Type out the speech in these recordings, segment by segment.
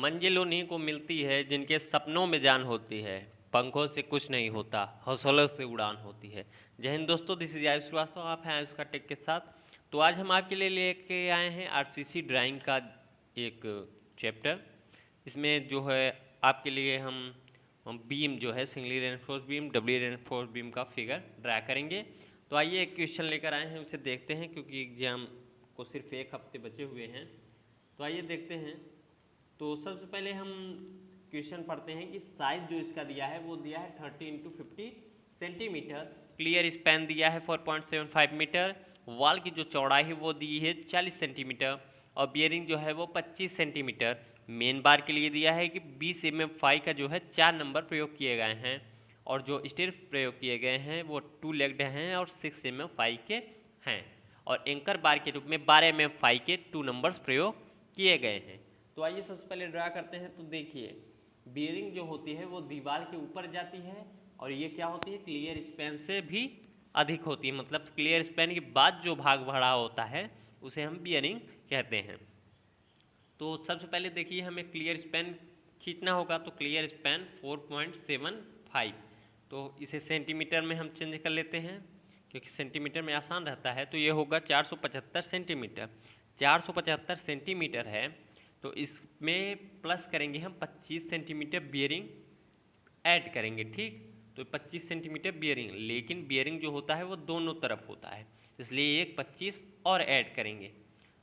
मंजिल उन्हीं को मिलती है जिनके सपनों में जान होती है, पंखों से कुछ नहीं होता, हौसलों से उड़ान होती है। जय हिंद दोस्तों, दिस इज आयुष श्रीवास्तव, आप हैं आयुष का टेक के साथ। तो आज हम आपके लिए लेके आए हैं आरसीसी ड्राइंग का एक चैप्टर। इसमें जो है आपके लिए हम बीम जो है singly reinforce beam, doubly reinforce beam का फिगर ड्रा करेंगे। तो आइए एक क्वेश्चन लेकर आए हैं, उसे देखते हैं क्योंकि एग्जाम को सिर्फ एक हफ्ते बचे हुए हैं। तो आइए देखते हैं। तो सबसे पहले हम क्वेश्चन पढ़ते हैं कि साइज जो इसका दिया है वो दिया है 30 इंटू 50 सेंटीमीटर। क्लियर स्पैन दिया है 4.75 मीटर। वॉल की जो चौड़ाई है वो दी है 40 सेंटीमीटर और बियरिंग जो है वो 25 सेंटीमीटर। मेन बार के लिए दिया है कि 20 mm फाई का जो है 4 नंबर प्रयोग किए गए हैं और जो स्टिर्फ प्रयोग किए गए हैं वो 2 लेग्ड हैं और 6 mm फाई के हैं और एंकर बार के रूप में 12 mm फाई के 2 नंबर्स प्रयोग किए गए हैं। तो आइए सबसे पहले ड्रा करते हैं। तो देखिए बियरिंग जो होती है वो दीवार के ऊपर जाती है और ये क्या होती है, क्लियर स्पैन से भी अधिक होती है। मतलब क्लियर स्पैन के बाद जो भाग भरा होता है उसे हम बियरिंग कहते हैं। तो सबसे पहले देखिए हमें क्लियर स्पैन खींचना होगा। तो क्लियर स्पैन 4.75, तो इसे सेंटीमीटर में हम चेंज कर लेते हैं क्योंकि सेंटीमीटर में आसान रहता है। तो ये होगा 475 सेंटीमीटर। 475 सेंटीमीटर है तो इसमें प्लस करेंगे हम 25 सेंटीमीटर बियरिंग ऐड करेंगे। ठीक, तो 25 सेंटीमीटर बियरिंग, लेकिन बियरिंग जो होता है वो दोनों तरफ होता है इसलिए एक 25 और ऐड करेंगे।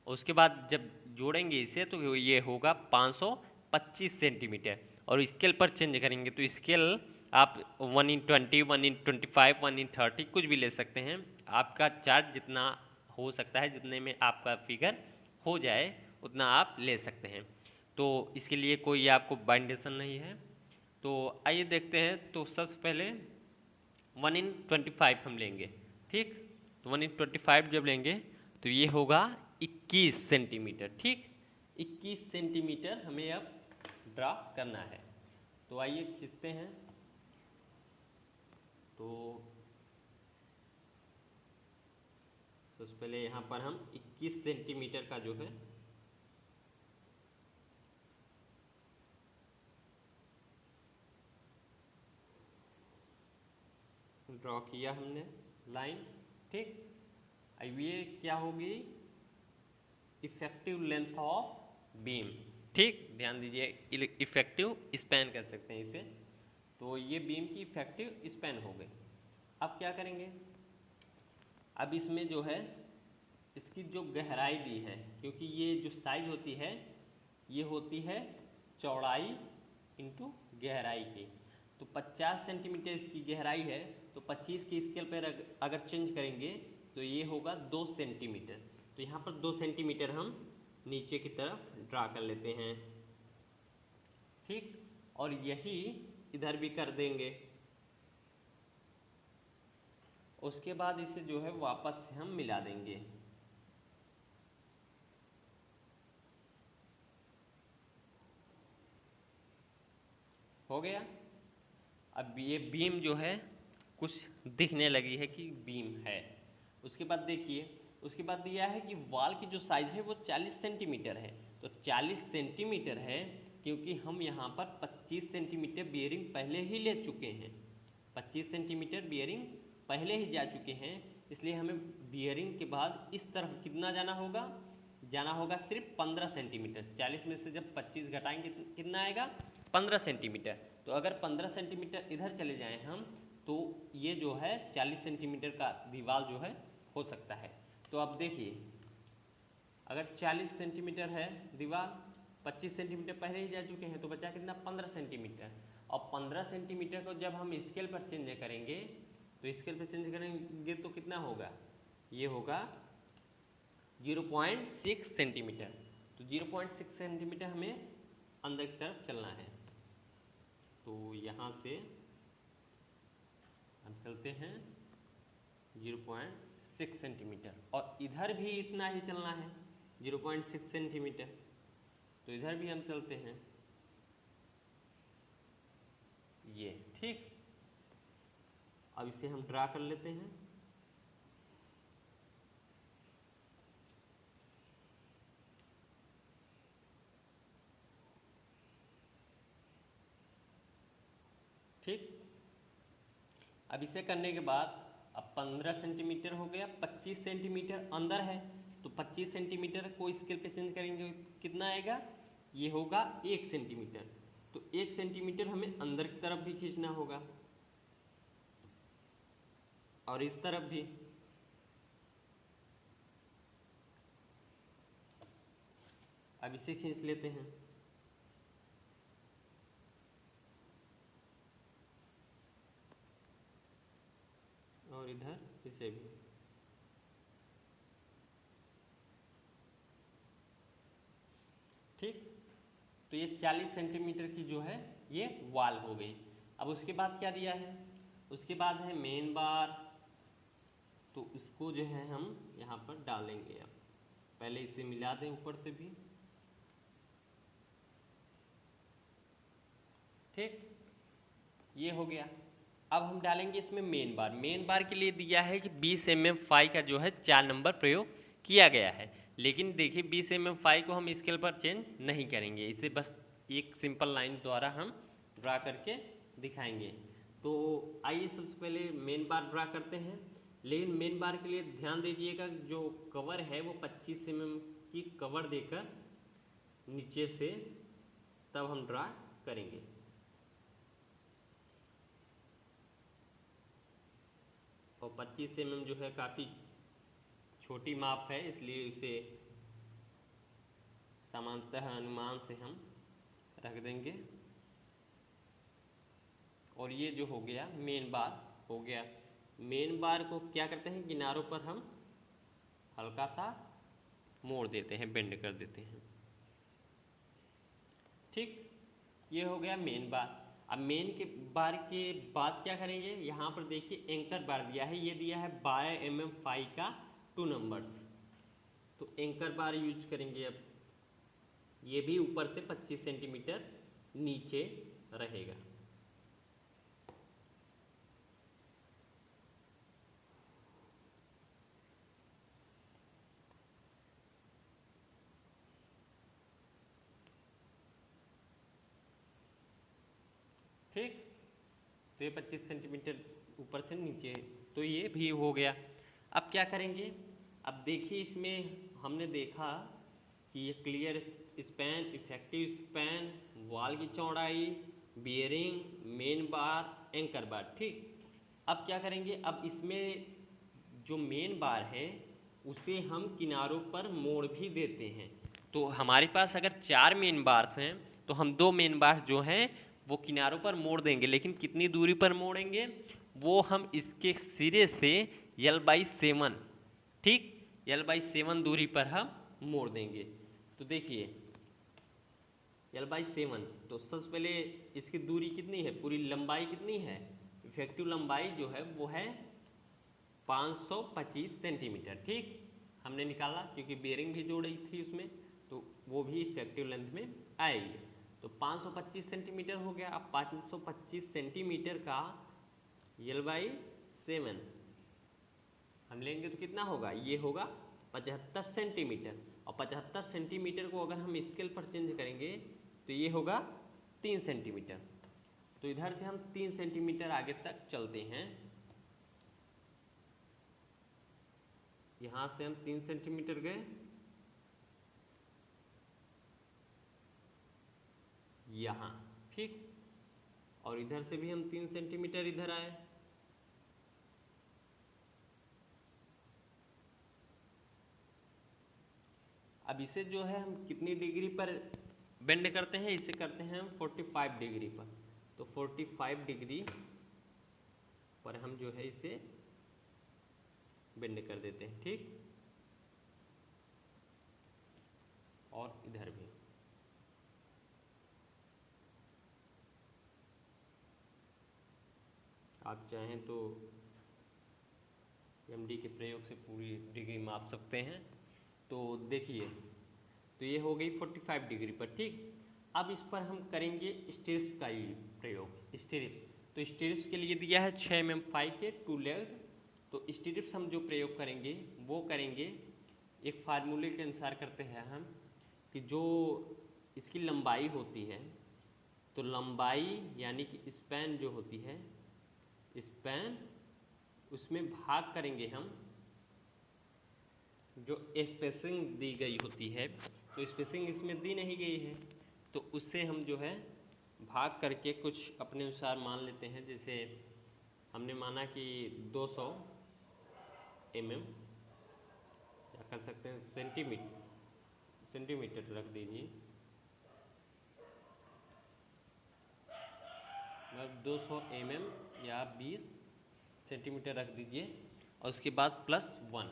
उसके बाद जब जोड़ेंगे इसे तो ये होगा 525 सेंटीमीटर और स्केल पर चेंज करेंगे। तो स्केल आप 1/20, 1/25, 1/30 कुछ भी ले सकते हैं। आपका चार्ट जितना हो सकता है, जितने में आपका फिगर हो जाए उतना आप ले सकते हैं। तो इसके लिए कोई आपको बाइंडेशन नहीं है। तो आइए देखते हैं। तो सबसे पहले 1/25 हम लेंगे। ठीक, तो 1/25 जब लेंगे तो ये होगा 21 सेंटीमीटर। ठीक, 21 सेंटीमीटर हमें अब ड्रा करना है। तो आइए खींचते हैं। तो सबसे पहले यहाँ पर हम 21 सेंटीमीटर का जो है ड्रॉ किया हमने लाइन। ठीक, अब ये क्या होगी, इफेक्टिव लेंथ ऑफ बीम। ठीक, ध्यान दीजिए, इफेक्टिव स्पैन कर सकते हैं इसे। तो ये बीम की इफेक्टिव स्पैन हो गई। अब क्या करेंगे, अब इसमें जो है इसकी जो गहराई दी है, क्योंकि ये जो साइज होती है ये होती है चौड़ाई इंटू गहराई की। तो 50 सेंटीमीटर इसकी गहराई है तो 25 की स्केल पर अगर चेंज करेंगे तो ये होगा 2 सेंटीमीटर। तो यहाँ पर 2 सेंटीमीटर हम नीचे की तरफ ड्रा कर लेते हैं। ठीक, और यही इधर भी कर देंगे। उसके बाद इसे जो है वापस से हम मिला देंगे। हो गया। अब ये बीम जो है कुछ दिखने लगी है कि बीम है। उसके बाद देखिए, उसके बाद दिया है कि वॉल की जो साइज है वो 40 सेंटीमीटर है। तो 40 सेंटीमीटर है क्योंकि हम यहाँ पर 25 सेंटीमीटर बियरिंग पहले ही ले चुके हैं। 25 सेंटीमीटर बियरिंग पहले ही जा चुके हैं, इसलिए हमें बियरिंग के बाद इस तरफ कितना जाना होगा, जाना होगा सिर्फ 15 सेंटीमीटर। 40 में से जब 25 घटाएंगे कितना आएगा, 15 सेंटीमीटर। तो अगर 15 सेंटीमीटर इधर चले जाएं हम तो ये जो है 40 सेंटीमीटर का दीवार जो है हो सकता है। तो अब देखिए, अगर 40 सेंटीमीटर है दीवार, 25 सेंटीमीटर पहले ही जा चुके हैं तो बचा कितना, 15 सेंटीमीटर। और 15 सेंटीमीटर को जब हम स्केल पर चेंज करेंगे तो स्केल पर चेंज करेंगे तो कितना होगा, ये होगा 0.6 सेंटीमीटर। तो 0.6 सेंटीमीटर हमें अंदर की तरफ चलना है। तो यहाँ से हम चलते हैं 0.6 सेंटीमीटर और इधर भी इतना ही चलना है 0.6 सेंटीमीटर। तो इधर भी हम चलते हैं ये। ठीक, अब इसे हम ड्रा कर लेते हैं। अब इसे करने के बाद अब 15 सेंटीमीटर हो गया, 25 सेंटीमीटर अंदर है तो 25 सेंटीमीटर को स्केल पे चेंज करेंगे कितना आएगा, ये होगा 1 सेंटीमीटर। तो 1 सेंटीमीटर हमें अंदर की तरफ भी खींचना होगा और इस तरफ भी। अब इसे खींच लेते हैं। और इधर इसे भी। ठीक, तो ये 40 सेंटीमीटर की जो है ये वॉल हो गई। अब उसके बाद क्या दिया है, उसके बाद है मेन बार। तो इसको जो है हम यहाँ पर डालेंगे। अब पहले इसे मिला दें ऊपर से भी। ठीक, ये हो गया। अब हम डालेंगे इसमें मेन बार। मेन बार के लिए दिया है कि 20 mm फाई का जो है 4 नंबर प्रयोग किया गया है। लेकिन देखिए 20 mm फाई को हम स्केल पर चेंज नहीं करेंगे, इसे बस एक सिंपल लाइन द्वारा हम ड्रा करके दिखाएंगे। तो आइए सबसे पहले मेन बार ड्रा करते हैं। लेकिन मेन बार के लिए ध्यान दीजिएगा जो कवर है वो 25 mm की कवर देकर नीचे से तब हम ड्रा करेंगे। और 25 mm जो है काफ़ी छोटी माप है, इसलिए इसे सामान्यतः अनुमान से हम रख देंगे। और ये जो हो गया मेन बार हो गया। मेन बार को क्या करते हैं, किनारों पर हम हल्का सा मोड़ देते हैं, बेंड कर देते हैं। ठीक, ये हो गया मेन बार। अब मेन के बार के बाद क्या करेंगे, यहाँ पर देखिए एंकर बार दिया है, ये दिया है 12 mm फाई का 2 नंबर्स। तो एंकर बार यूज करेंगे। अब ये भी ऊपर से 25 सेंटीमीटर नीचे रहेगा। ठीक, तो ये 25 सेंटीमीटर ऊपर से नीचे, तो ये भी हो गया। अब क्या करेंगे, अब देखिए इसमें हमने देखा कि ये clear span, effective span, wall की चौड़ाई, बियरिंग, मेन बार, एंकर बार। ठीक, अब क्या करेंगे, अब इसमें जो मेन बार है उसे हम किनारों पर मोड़ भी देते हैं। तो हमारे पास अगर 4 मेन बार्स हैं तो हम 2 मेन बार्स जो हैं वो किनारों पर मोड़ देंगे। लेकिन कितनी दूरी पर मोड़ेंगे, वो हम इसके सिरे से L/7, ठीक, L/7 दूरी पर हम मोड़ देंगे। तो देखिए L/7, तो सबसे पहले इसकी दूरी कितनी है, पूरी लंबाई कितनी है, इफेक्टिव लंबाई जो है वो है 525 सेंटीमीटर। ठीक, हमने निकाला क्योंकि बेयरिंग भी जोड़ी थी उसमें, तो वो भी इफेक्टिव लेंथ में आएगी। तो 525 सेंटीमीटर हो गया। अब 525 सेंटीमीटर का L/7 हम लेंगे तो कितना होगा, ये होगा 75 सेंटीमीटर। और 75 सेंटीमीटर को अगर हम स्केल पर चेंज करेंगे तो ये होगा 3 सेंटीमीटर। तो इधर से हम 3 सेंटीमीटर आगे तक चलते हैं। यहाँ से हम 3 सेंटीमीटर गए, यहाँ, ठीक, और इधर से भी हम 3 सेंटीमीटर इधर आए। अब इसे जो है हम कितनी डिग्री पर बेंड करते हैं, इसे करते हैं हम 45 डिग्री पर। तो 45 डिग्री पर हम जो है इसे बेंड कर देते हैं। ठीक, और इधर भी। आप चाहें तो MD के प्रयोग से पूरी डिग्री माप सकते हैं। तो देखिए, तो ये हो गई 45 डिग्री पर। ठीक, अब इस पर हम करेंगे स्टेरिप्स का प्रयोग। स्टेरिप्स, तो स्टेरिप्स के लिए दिया है 6 mm फाई के 2 लेग। तो स्टेरिप्स हम जो प्रयोग करेंगे वो करेंगे एक फार्मूले के अनुसार करते हैं हम, कि जो इसकी लंबाई होती है, तो लंबाई यानी कि स्पैन जो होती है, स्पैन उसमें भाग करेंगे हम, जो स्पेसिंग दी गई होती है, तो स्पेसिंग इसमें दी नहीं गई है, तो उससे हम जो है भाग करके कुछ अपने अनुसार मान लेते हैं। जैसे हमने माना कि 200 mm, या कर सकते हैं सेंटीमीटर रख दीजिए, मतलब 200 mm या 20 सेंटीमीटर रख दीजिए, और उसके बाद +1,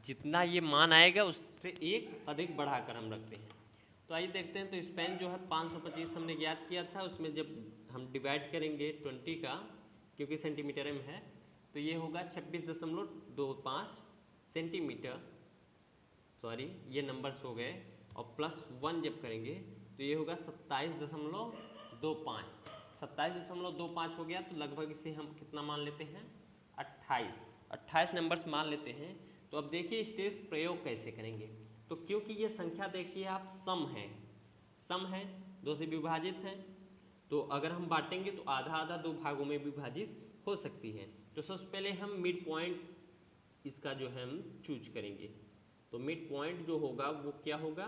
जितना ये मान आएगा उससे एक अधिक बढ़ाकर हम रखते हैं। तो आइए देखते हैं। तो स्पैन जो है 525 हमने ज्ञात किया था, उसमें जब हम डिवाइड करेंगे 20 का, क्योंकि सेंटीमीटर में है, तो ये होगा 26.25 सेंटीमीटर, सॉरी ये नंबर्स हो गए, और +1 जब करेंगे तो ये होगा 27.25, 27.25 हो गया। तो लगभग इसे हम कितना मान लेते हैं, 28 नंबर्स मान लेते हैं। तो अब देखिए स्टेप प्रयोग कैसे करेंगे। तो क्योंकि ये संख्या देखिए आप सम है, 2 से विभाजित है, तो अगर हम बांटेंगे तो आधा आधा 2 भागों में विभाजित हो सकती है। तो सबसे पहले हम मिड पॉइंट इसका जो है हम चूज करेंगे। तो मिड पॉइंट जो होगा वो क्या होगा,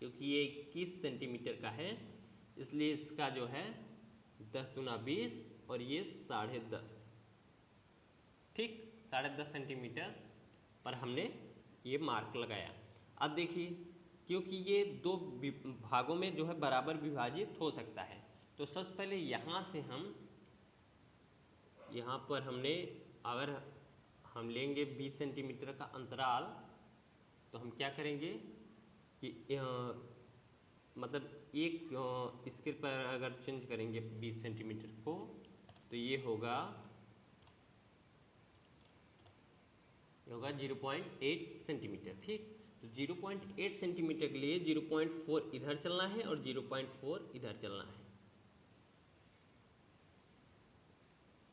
क्योंकि ये 21 सेंटीमीटर का है, इसलिए इसका जो है 10 दूना 20 और ये 10.5, ठीक 10.5 सेंटीमीटर पर हमने ये मार्क लगाया। अब देखिए क्योंकि ये 2 भागों में जो है बराबर विभाजित हो सकता है, तो सबसे पहले यहाँ से हम, यहाँ पर हमने अगर हम लेंगे 20 सेंटीमीटर का अंतराल, तो हम क्या करेंगे कि मतलब एक इसके पर अगर चेंज करेंगे 20 सेंटीमीटर को, तो ये होगा 0.8 सेंटीमीटर, ठीक। तो 0.8 सेंटीमीटर के लिए 0.4 इधर चलना है और 0.4 इधर चलना है।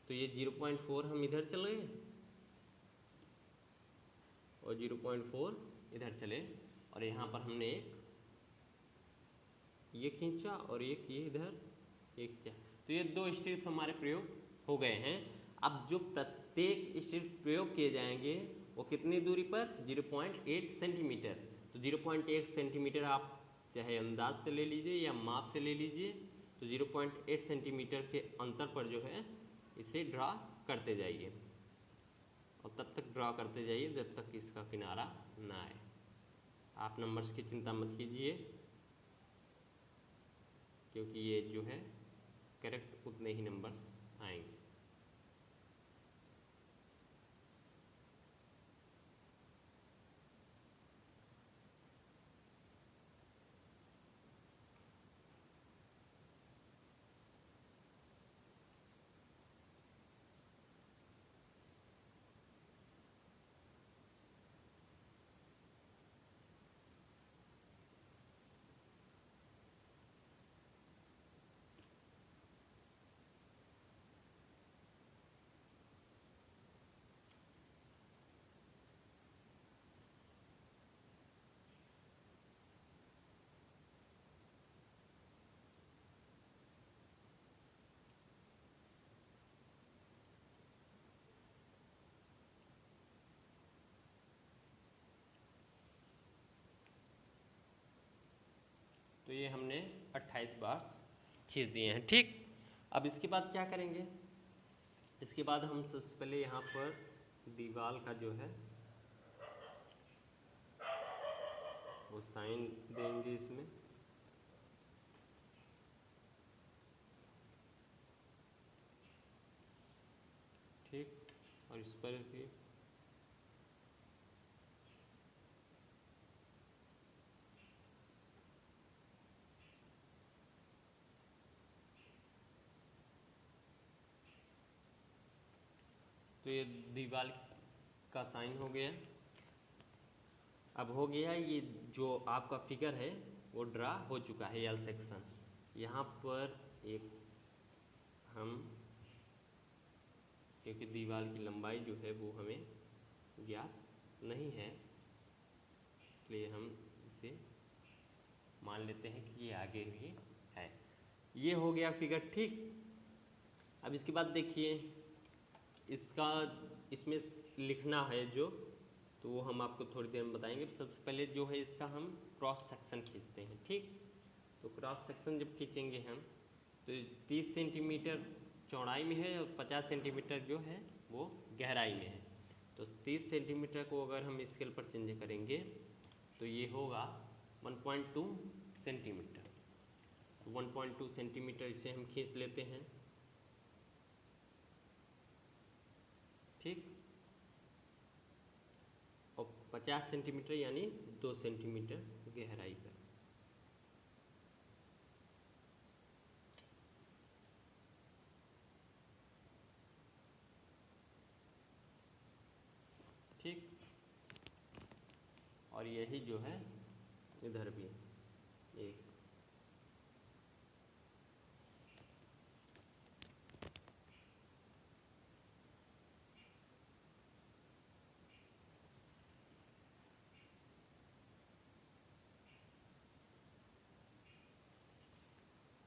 तो ये 0.4 हम इधर चले और 0.4 इधर चले, और यहाँ पर हमने एक ये खींचा और एक ये इधर एक किया। तो ये 2 स्टेप्स हमारे प्रयोग हो गए हैं। अब जो प्रत्येक स्टेप प्रयोग किए जाएंगे वो कितनी दूरी पर, 0.8 सेंटीमीटर। तो 0.8 सेंटीमीटर आप चाहे अंदाज से ले लीजिए या माप से ले लीजिए, तो 0.8 सेंटीमीटर के अंतर पर जो है इसे ड्रा करते जाइए, और तब तक ड्रा करते जाइए जब तक इसका किनारा ना आए। आप नंबर्स की चिंता मत कीजिए, क्योंकि ये जो है करेक्ट उतने ही नंबर्स आएंगे। तो ये हमने 28 बार खींच दिए हैं, ठीक। अब इसके बाद क्या करेंगे, इसके बाद हम सबसे पहले यहाँ पर दीवार का जो है वो साइन देंगे इसमें, ठीक। और इस पर भी तो ये दीवार का साइन हो गया। अब हो गया ये जो आपका फिगर है वो ड्रा हो चुका है, एल सेक्शन। यहाँ पर एक हम, क्योंकि दीवार की लंबाई जो है वो हमें ज्ञात नहीं है, इसलिए हम इसे मान लेते हैं कि ये आगे भी है। ये हो गया फिगर, ठीक। अब इसके बाद देखिए इसका इसमें लिखना है जो, तो वो हम आपको थोड़ी देर में बताएंगे। सबसे पहले जो है इसका हम क्रॉस सेक्शन खींचते हैं, ठीक। तो क्रॉस सेक्शन जब खींचेंगे हम, तो 30 सेंटीमीटर चौड़ाई में है और 50 सेंटीमीटर जो है वो गहराई में है। तो 30 सेंटीमीटर को अगर हम स्केल पर चेंज करेंगे तो ये होगा 1.2 सेंटीमीटर। तो 1.2 सेंटीमीटर इसे हम खींच लेते हैं, ठीक। और 50 सेंटीमीटर यानी 2 सेंटीमीटर गहराई पर। ठीक। और यही जो है इधर भी एक,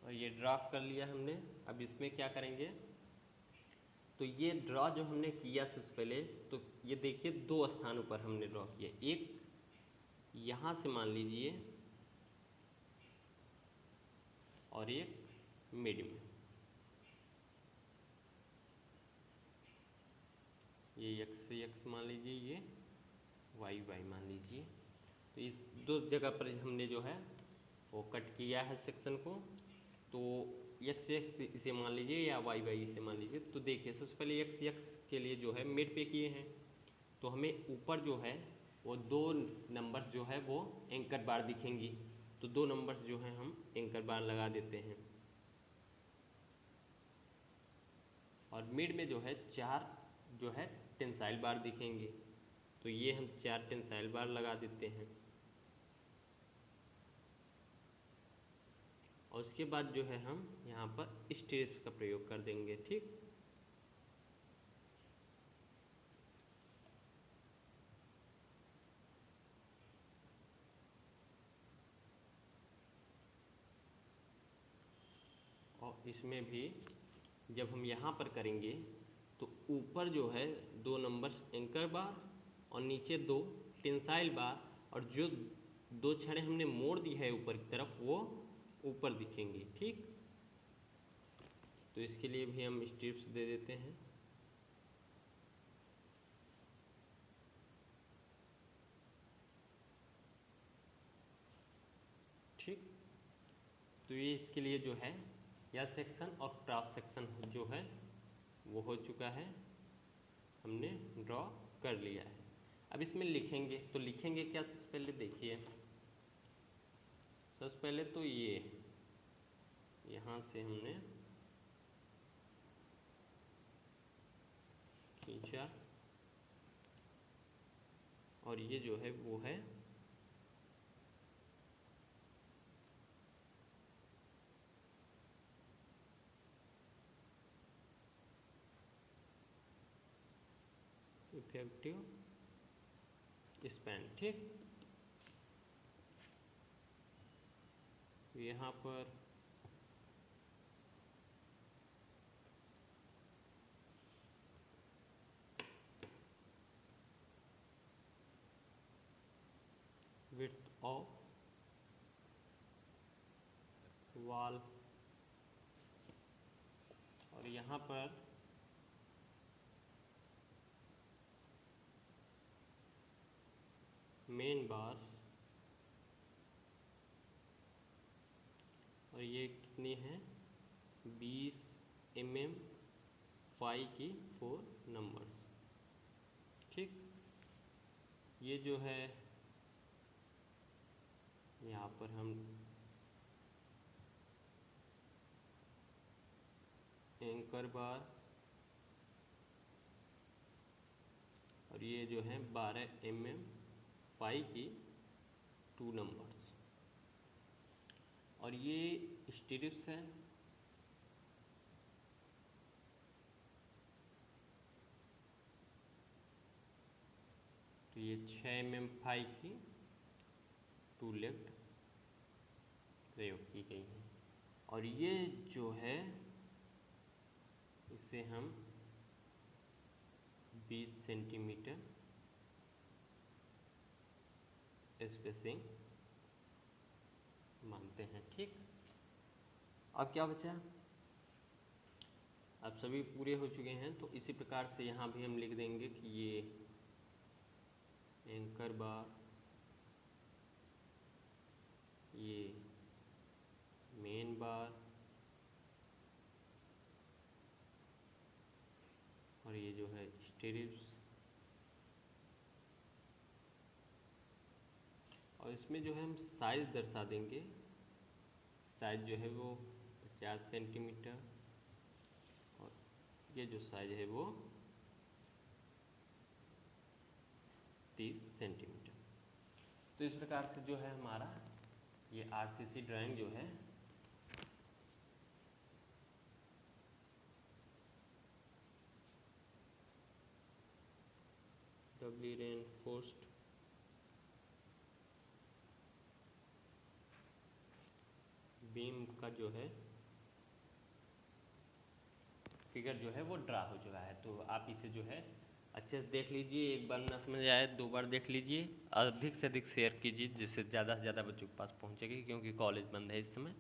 और ये ड्रा कर लिया हमने। अब इसमें क्या करेंगे, तो ये ड्रा जो हमने किया सबसे पहले, तो ये देखिए 2 स्थानों पर हमने ड्रॉ किया। एक यहाँ से मान लीजिए और एक मिड में, ये x से x मान लीजिए, ये y y मान लीजिए। तो इस 2 जगह पर हमने जो है वो कट किया है सेक्शन को। तो x x इसे मान लीजिए या y y इसे मान लीजिए। तो देखिए सबसे पहले x x के लिए जो है मिड पे किए हैं, तो हमें ऊपर जो है वो 2 नंबर जो है वो एंकर बार दिखेंगी। तो 2 नंबर्स जो है हम एंकर बार लगा देते हैं। और मिड में जो है 4 जो है टेंसाइल बार दिखेंगे। तो ये हम 4 टेंसाइल बार लगा देते हैं। और उसके बाद जो है हम यहाँ पर स्ट्रिप्स का प्रयोग कर देंगे, ठीक। और इसमें भी जब हम यहाँ पर करेंगे तो ऊपर जो है 2 नंबर एंकर बार और नीचे 2 टेंसाइल बार, और जो 2 छड़ें हमने मोड़ दी है ऊपर की तरफ वो ऊपर दिखेंगी, ठीक। तो इसके लिए भी हम स्ट्रिप्स दे देते हैं। ठीक। तो ये इसके लिए जो है यह सेक्शन और क्रॉस सेक्शन जो है वो हो चुका है, हमने ड्रॉ कर लिया है। अब इसमें लिखेंगे, तो लिखेंगे क्या, सबसे पहले देखिए, सबसे पहले तो ये यहाँ से हमने खींचा और ये जो है वो है इफेक्टिव स्पैन, ठीक। यहाँ पर विड्थ ऑफ वॉल, और यहाँ पर मेन बार, और ये कितनी है 20 mm फाई की 4 नंबर्स, ठीक। ये जो है यहाँ पर हम एंकर बार, और ये जो है 12 mm फाई की 2 नंबर्स, और ये स्टिरिप्स है। तो ये 6 mm फाई की 2 लेफ्ट प्रयोग की गई है। और ये जो है इसे हम 20 सेंटीमीटर स्पेसिंग मानते हैं। ठीक, अब क्या बचा, अब सभी पूरे हो चुके हैं, तो इसी प्रकार से यहाँ भी हम लिख देंगे कि ये एंकर बार, ये मेन बार और ये जो है स्टीरिप्स, और इसमें जो है हम साइज दर्शा देंगे। साइज जो है वो 50 सेंटीमीटर और ये जो साइज है वो 30 सेंटीमीटर। तो इस प्रकार से जो है हमारा ये आरसीसी ड्राइंग जो है डबली रेनफोर्स्ड बीम का जो है फिगर जो है वो ड्रा हो चुका है। तो आप इसे जो है अच्छे से देख लीजिए, एक बार ना समझ आए 2 बार देख लीजिए, अधिक से अधिक शेयर कीजिए जिससे ज़्यादा से ज़्यादा बच्चों के पास पहुँचेगी, क्योंकि कॉलेज बंद है इस समय।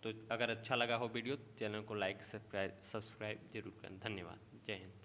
तो अगर अच्छा लगा हो वीडियो, चैनल को लाइक सब्सक्राइब जरूर करें। धन्यवाद, जय हिंद।